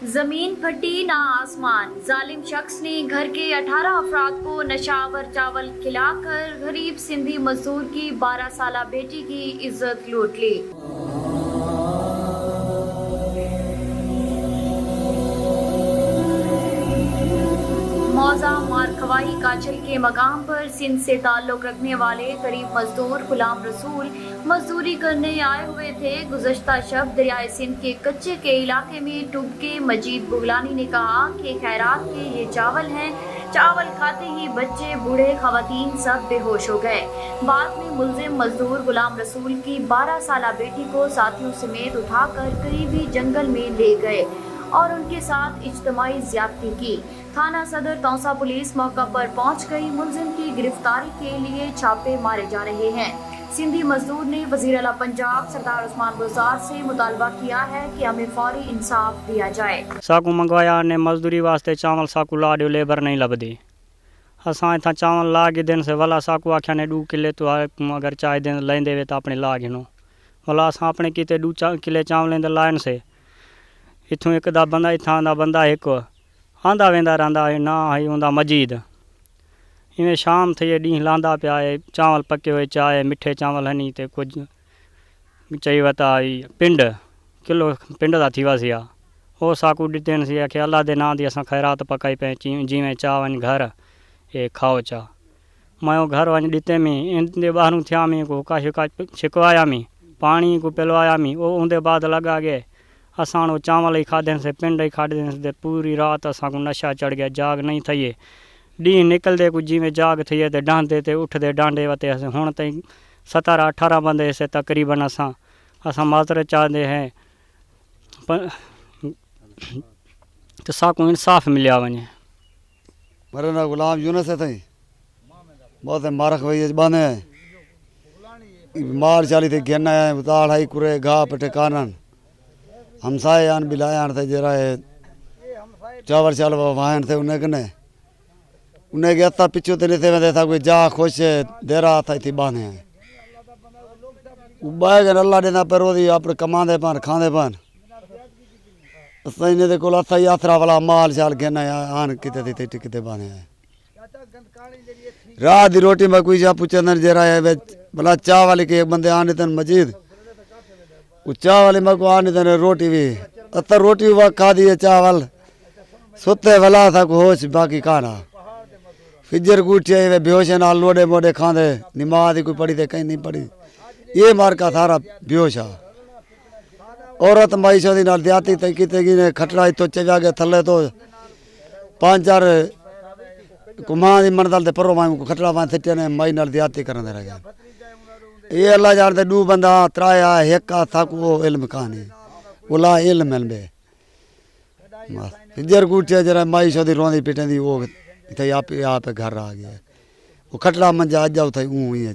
जमीन फटी ना आसमान। जालिम शख्स ने घर के 18 अफराद को नशावर चावल खिलाकर गरीब सिंधी मजदूर की 12 साला बेटी की इज्जत लूट ली। मौजा मारखवाही काचल के मकाम पर सिंध से ताल्लुक रखने वाले गरीब मजदूर गुलाम रसूल मजदूरी करने आए हुए थे। गुज़श्ता शब दरियाए सिंध के कच्चे के इलाके में डूब के मजीद बुगलानी ने कहा कि खैरात के ये चावल हैं। चावल खाते ही बच्चे बूढ़े खवातीन सब बेहोश हो गए। बाद में मुल्जिम मजदूर गुलाम रसूल की 12 साला बेटी को साथियों समेत उठाकर करीबी जंगल में ले गए और उनके साथ इज्तमाई ज्यादती की। थाना सदर तौसा पुलिस मौका पर पहुंच गई। मुलजिम की गिरफ्तारी के लिए छापे मारे जा रहे हैं। सिंधी मजदूर ने वज़ीर आला पंजाब सरदार उस्मान गुजार से मुतालबा किया है कि हमें फौरी इंसाफ दिया जाए। साकू मंगवाया ने मजदूरी वास्ते चावल साकू ला दियो, लेबर नहीं लभदी। असां इतना चावल ला के दिन से वाला साकू आख्या ने 2 किले तो अगर चाहे दिन लेंदे वे तो अपने ला गिनो वाला असां अपने किते 2 किले चावल लाइन से इथों एक दा बंदा इथां दा बंदा एक आंदा वेंदा रहंदा है ना है उंदा मजीद इवें शाम थे डी लांदा पिया है। चावल पके हुए चाहे मिठे चावल हनी ते कुछ चई वता पिंड किलो पिंड दा थी वसिया ओ साकू दिते सी आखे अल्लाह दे नाम दी असां खैरात पकाई पे जीवें चा वन घर ए खाओ चा मैं घर वन दिते में इंदे बाहरों थिया में को का छिकवाया में पानी को पिलवाया में ओ उंदे बाद लगा गए असां चावल ही खादे से पिंड ही खादे से पूरी रात असां को नशा चढ़ गया। जाग नहीं थी डी निकलते कुछ जिमें जाग थी तो डांदे ते उठते डांडे वते हुण ताईं 17-18 बंदे से तकरीबन असां माजरत चाहते हैं तो साकू इंसाफ मिलिया वने। मेरा नाम गुलाम यूनुस है थी बहुत मारख वही बांधे मार चाली थे घेना है उताड़ आई कुरे घा पटे कानन हमसाए आन बिलायान थे जरा चावल चाल वाहन थे उन्हें गया था पिछू तो नहीं थे था कोई जा खुश दे रहा था इतनी बांधे उबाए गए अल्लाह देना पर वो अपने कमांदे पान खांदे पान सही को अथा यात्रा वाला माल चाल घेना आन किते थी किते बांधे रात की रोटी में कोई जा पूछे जरा है भला चाह वाली के एक बंदे आने तन मजीद चाह वाली में को आने तन रोटी भी अतर रोटी वह खा दिए चावल सुते वाला था को होश बाकी खाना फिजर गुठिया बेहोश नाल लोडे मोडे खांदे नमाज कोई पढ़ी थे कहीं नहीं पढ़ी ये मार का सारा बेहोश आ औरत माई शोदी नाल देती ते किते की ने खटड़ा तो चव्या गया थले तो 5-4 कुमां दी मनदल ते परो मां को खटड़ा वां थिटे ने माई नाल देती करन दे रह गया। ये अल्लाह जानते 2 बंदा त्राया एक था को इल्म कहानी उला इल्म मिलबे फिजर गुठिया जरा माई शोदी रोंदी पिटेंदी वो थे आप घर आ गया वो खटड़ा मंजा अजाऊ थे ऊँ ही है